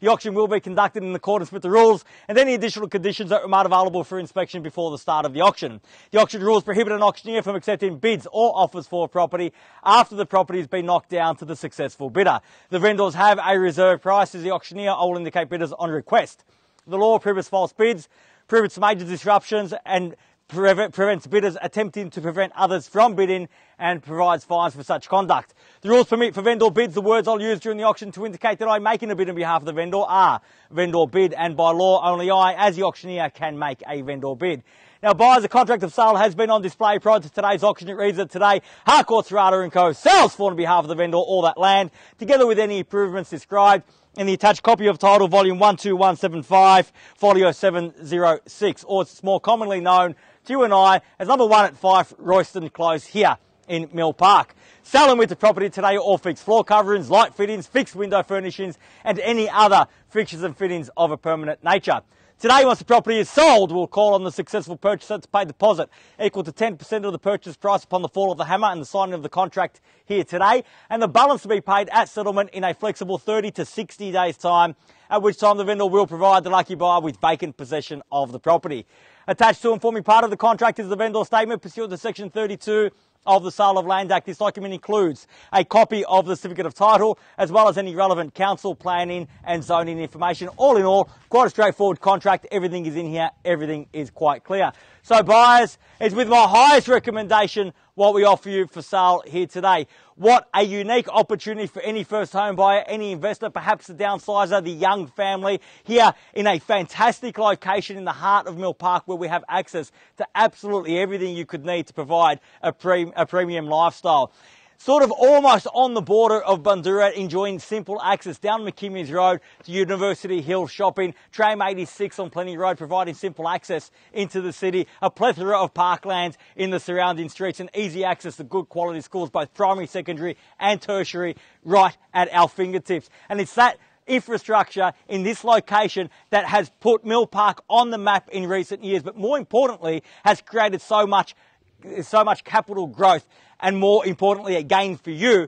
The auction will be conducted in accordance with the rules and any additional conditions that are made available for inspection before the start of the auction. The auction rules prohibit an auctioneer from accepting bids or offers for a property after the property has been knocked down to the successful bidder. The vendors have a reserve price as the auctioneer. I will indicate bidders on request. The law prohibits false bids, prohibits major disruptions and prevents bidders attempting to prevent others from bidding and provides fines for such conduct. The rules permit for vendor bids. The words I'll use during the auction to indicate that I'm making a bid on behalf of the vendor are vendor bid, and by law only I, as the auctioneer, can make a vendor bid. Now, buyers, the contract of sale has been on display prior to today's auction. It reads that today, Harcourt Serrata & Co. sells for on behalf of the vendor all that land, together with any improvements described in the attached copy of title, volume 12175, folio 706, or it's more commonly known to you and I as number 1 at 5 Royston Close here in Mill Park. Selling with the property today all fixed floor coverings, light fittings, fixed window furnishings and any other fixtures and fittings of a permanent nature. Today, once the property is sold, we'll call on the successful purchaser to pay deposit equal to 10% of the purchase price upon the fall of the hammer and the signing of the contract here today, and the balance to be paid at settlement in a flexible 30 to 60 days time, at which time the vendor will provide the lucky buyer with vacant possession of the property. Attached to and forming part of the contract is the vendor statement pursuant to Section 32 of the Sale of Land Act. This document includes a copy of the certificate of title as well as any relevant council planning and zoning information. All in all, quite a straightforward contract. Everything is in here. Everything is quite clear. So buyers, it's with my highest recommendation what we offer you for sale here today. What a unique opportunity for any first home buyer, any investor, perhaps the downsizer, the young family, here in a fantastic location in the heart of Mill Park where we have access to absolutely everything you could need to provide a premium lifestyle. Sort of almost on the border of Bundoora, enjoying simple access down McKimmy's Road to University Hill shopping, Tram 86 on Plenty Road providing simple access into the city, a plethora of parklands in the surrounding streets and easy access to good quality schools, both primary, secondary and tertiary, right at our fingertips. And it's that infrastructure in this location that has put Mill Park on the map in recent years, but more importantly has created so much capital growth and more importantly a gain for you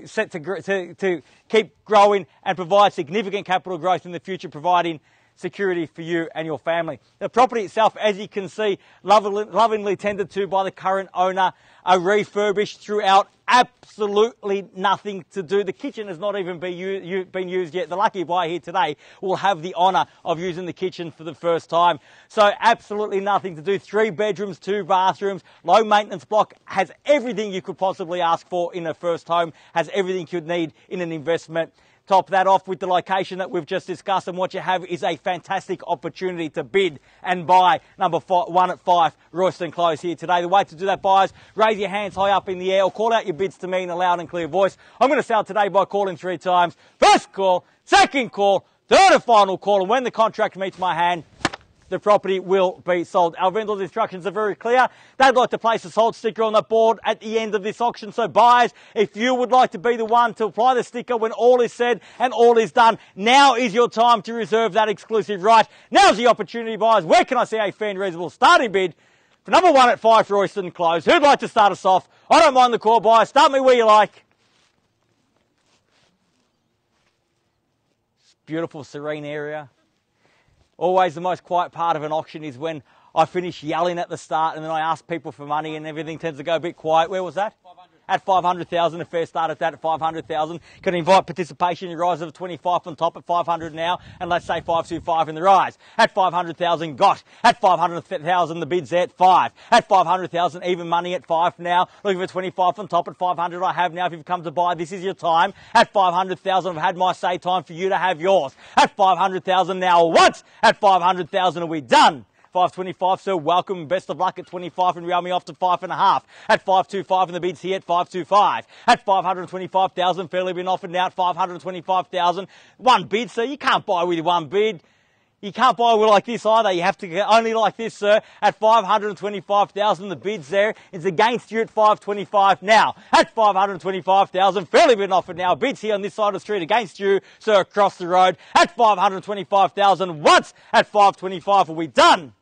set to keep growing and provide significant capital growth in the future, providing security for you and your family. The property itself, as you can see, lovingly tended to by the current owner, refurbished throughout, absolutely nothing to do. The kitchen has not even been used yet. The lucky buyer here today will have the honour of using the kitchen for the first time. So absolutely nothing to do. 3 bedrooms, 2 bathrooms, low maintenance block, has everything you could possibly ask for in a first home, has everything you'd need in an investment. Top that off with the location that we've just discussed, and what you have is a fantastic opportunity to bid and buy number 1 at 5 Royston Close here today. The way to do that, buyers, raise your hands high up in the air or call out your bids to me in a loud and clear voice. I'm going to sell today by calling 3 times. First call, second call, third and final call, and when the contract meets my hand, the property will be sold. Our vendor's instructions are very clear. They'd like to place a sold sticker on the board at the end of this auction. So buyers, if you would like to be the one to apply the sticker when all is said and all is done, now is your time to reserve that exclusive right. Now's the opportunity, buyers. Where can I see a fair and reasonable starting bid for number 1 at 5 Royston Close? Who'd like to start us off? I don't mind the call, buyers. Start me where you like. Beautiful, serene area. Always the most quiet part of an auction is when I finish yelling at the start and then I ask people for money and everything tends to go a bit quiet. Where was that? 500. At 500,000, a fair start at that at 500,000. Can invite participation in rise of 25 on top at 500 now, and let's say 525 in the rise. At 500,000, got. At 500,000, the bid's at 5. At 500,000, even money at 5 now. Looking for 25 on top at 500. I have now. If you've come to buy, this is your time. At 500,000, I've had my say. Time for you to have yours. At 500,000 now. Once at 500,000, are we done? 525, sir, welcome, best of luck at 25 and round me off to 5.5. At 525 and the bid's here at 525. At 525,000, fairly been offered now at 525,000. One bid, sir, you can't buy with one bid. You can't buy like this either. You have to get only like this, sir. At 525,000, the bid's there. It's against you at 525 now. At 525,000, fairly been offered now. Bid's here on this side of the street against you, sir, across the road. At 525,000 once. At 525, are we done?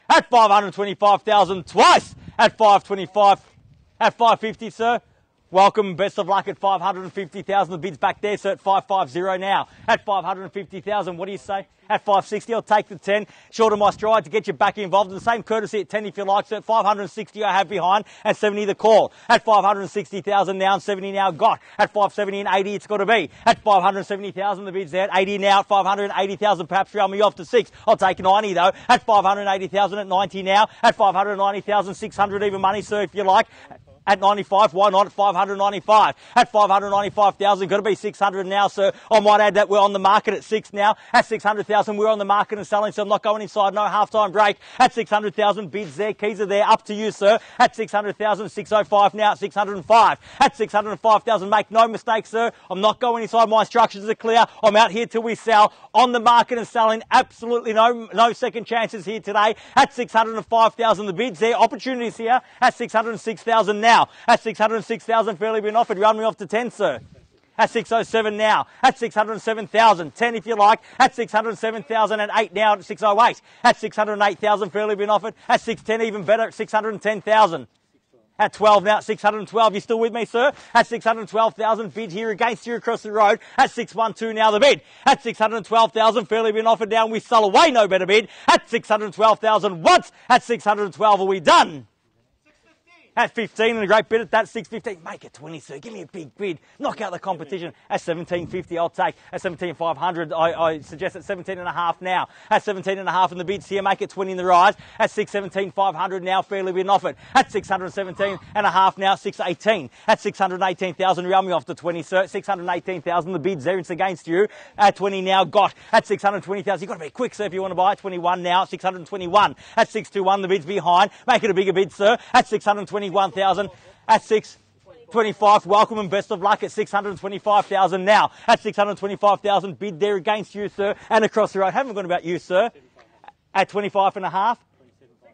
At 525,000 twice. At 525. At 550, sir. Welcome, best of luck at 550,000. The bid's back there, sir, at 550 now. At 550,000, what do you say? At 560, I'll take the 10. Short of my stride to get you back involved. And the same courtesy at 10 if you like, sir. At 560, I have behind. At 70, the call. At 560,000 now and 70 now got. At 570 and 80, it's got to be. At 570,000, the bid's there. At 80 now. At 580,000, perhaps round me off to 6. I'll take 90 though. At 580,000 at 90 now. At 590,000, 600 even money, sir, if you like. At 95, why not? At 595. At 595,000, got to be 600 now, sir. I might add that we're on the market at 6 now. At 600,000, we're on the market and selling, so I'm not going inside, no half-time break. At 600,000, bids there, keys are there, up to you, sir. At 600,000, 605 now, at 605. At 605,000, make no mistake, sir. I'm not going inside, my instructions are clear. I'm out here till we sell. On the market and selling, absolutely no second chances here today. At 605,000, the bids there, opportunities here. At 606,000 now. At 606,000, fairly been offered. Run me off to 10, sir. At 607 now. At 607,000. 10 if you like. At 607,000 and 8 now at 608. At 608,000, fairly been offered. At 610, even better at 610,000. At 12 now, at 612. You still with me, sir? At 612,000, bid here against you across the road. At 612 now, the bid. At 612,000, fairly been offered down. We sell away, no better bid. At 612,000 once. At 612, are we done? At 15 and a great bid at that, 615. Make it 20, sir. Give me a big bid. Knock out the competition. At 1750, I'll take. At 17,500, I suggest at 17 and a half now. At 17 and a half in the bids here, make it 20 in the rise. At 617,500 now, fairly been offered. At 617 and a half now, 618. At 618,000, round me off to 20, sir. 618,000, the bids there, it's against you. At 20 now, got. At 620,000, you've got to be quick, sir, if you want to buy. 21 now, 621. At 621, the bid's behind. Make it a bigger bid, sir. At 621,000. At 625, welcome and best of luck at 625,000 now. At 625,000, bid there against you, sir, and across the road. Haven't forgotten about you, sir. At 25 and a half.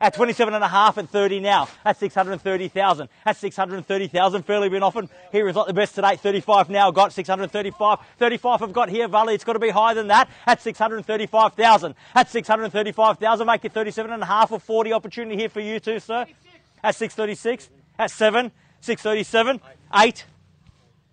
At 27 and a half at 30 now. At 630,000. At 630,000, fairly been offered. Here is not the best today. 35 now got. 635. 35 I've got here, Valley. It's got to be higher than that. At 635,000. At 635,000, make it 37 and a half or 40 opportunity here for you too, sir. At 636, at 7, 637, 8.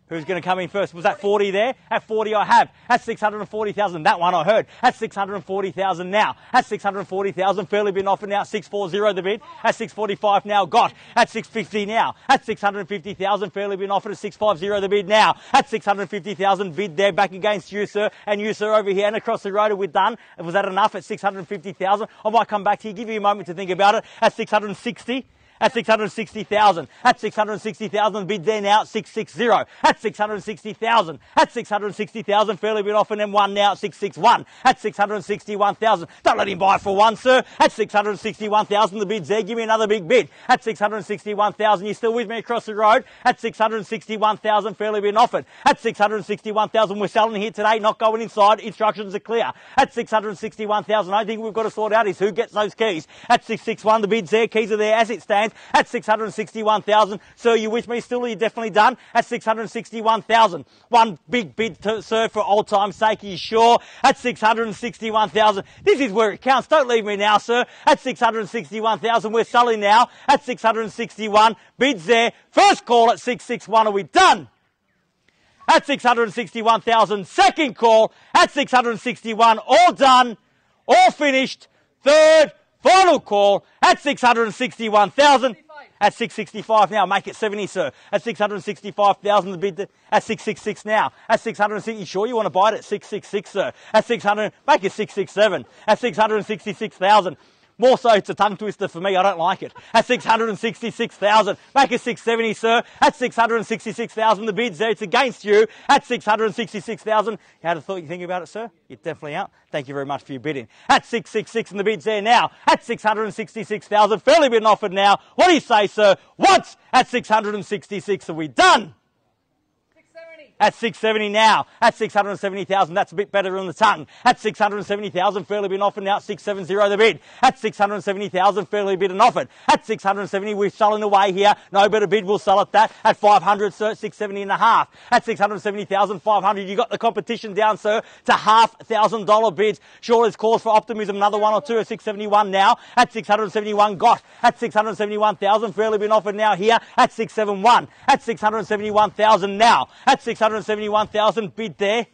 Who's going to come in first? Was that 40 there? At 40 I have. At 640,000, that one I heard. At 640,000 now. At 640,000, fairly been offered now. 640 the bid. At 645 now got. At 650 now. At 650,000, fairly been offered. At 650 the bid now. At 650,000, bid there back against you, sir. And you, sir, over here and across the road. Are we done? Was that enough at 650,000? I might come back to you, give you a moment to think about it. At 660. At 660,000. At 660,000, bid there now at 660. At 660,000. At 660,000, fairly been offered and one now at 661. At 661,000. Don't let him buy for one, sir. At 661,000, the bid's there. Give me another big bid. At 661,000, you still with me across the road? At 661,000, fairly been offered. At 661,000, we're selling here today, not going inside. Instructions are clear. At 661,000, I think we've got to sort out is who gets those keys. At 661, the bid's there. Keys are there as it stands. At 661,000. Sir, you with me still? Are you definitely done? At 661,000. One big bid, sir, for old time's sake. Are you sure? At 661,000. This is where it counts. Don't leave me now, sir. At 661,000. We're selling now. At 661. Bids there. First call at 661. Are we done? At 661,000. Second call at 661. All done. All finished. Third. Final call at 661,000. At 665 now, make it 70, sir. At 665,000, the bid at 666 now. At 660, you sure you want to buy it at 666, sir? At 600, make it 667. At 666,000. More so, it's a tongue twister for me. I don't like it. At 666,000. Make it 670, sir. At 666,000, the bid's there. It's against you. At 666,000. How do you think about it, sir? You're definitely out. Thank you very much for your bidding. At 666, and the bid's there now. At 666,000. Fairly been offered now. What do you say, sir? Once at 666. Are we done? 670. At 670 now. At 670,000, that's a bit better than the tongue. At 670,000, fairly been offered now. 670 the bid. At 670,000, fairly bid and offered. At 670, we're selling away here. No better bid, we'll sell at that. At 500, sir, 670 and a half. At 670,500, you got the competition down, sir, to $1,000 bids. Sure, there's cause for optimism. Another one or two at 671 now. At 671, got. At 671,000, fairly been offered now here. At 671. At 671,000 now. At 671,000 bid there.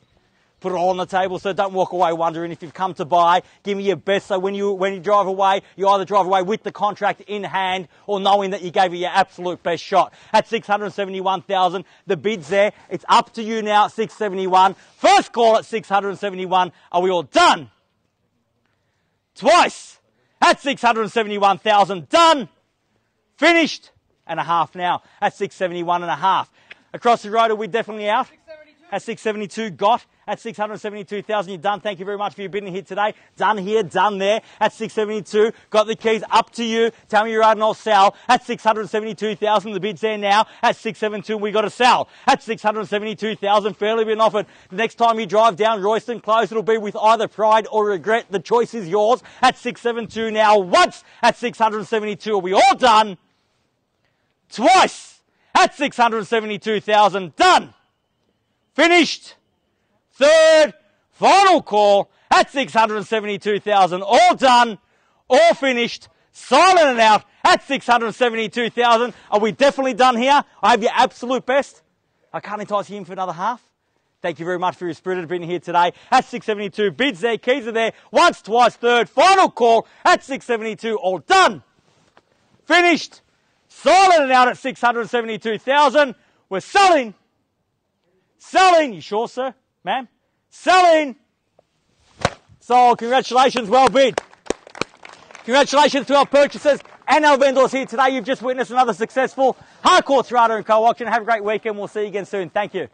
Put it all on the table, so don't walk away wondering if you've come to buy. Give me your best, so when you drive away, you either drive away with the contract in hand or knowing that you gave it your absolute best shot. At 671,000, the bid's there. It's up to you now at 671. First call at 671. Are we all done? Twice. At 671,000, done. Finished. And a half now. At 671 and a half. Across the road, are we definitely out? 672. At 672, got. At 672,000, you're done. Thank you very much for your bidding here today. Done here, done there. At 672, got the keys, up to you. Tell me you're out and I'll sell. At 672,000, the bid's there now. At 672, we got to sell. At 672,000, fairly been offered. The next time you drive down Royston Close, it'll be with either pride or regret. The choice is yours. At 672 now, once. At 672, are we all done? Twice. At 672,000, done. Finished. Third, final call at 672,000, all done, all finished, silent and out at 672,000. Are we definitely done here? I have your absolute best. I can't entice you in for another half. Thank you very much for your spirited bidding here today. At 672, bids there, keys are there, once, twice, third, final call at 672, all done. Finished, silent and out at 672,000. We're selling. Selling. You sure, sir? Ma'am? Selling. So, congratulations, well bid. Congratulations to our purchasers and our vendors here today. You've just witnessed another successful Harcourts Strata & Co auction. Have a great weekend. We'll see you again soon. Thank you.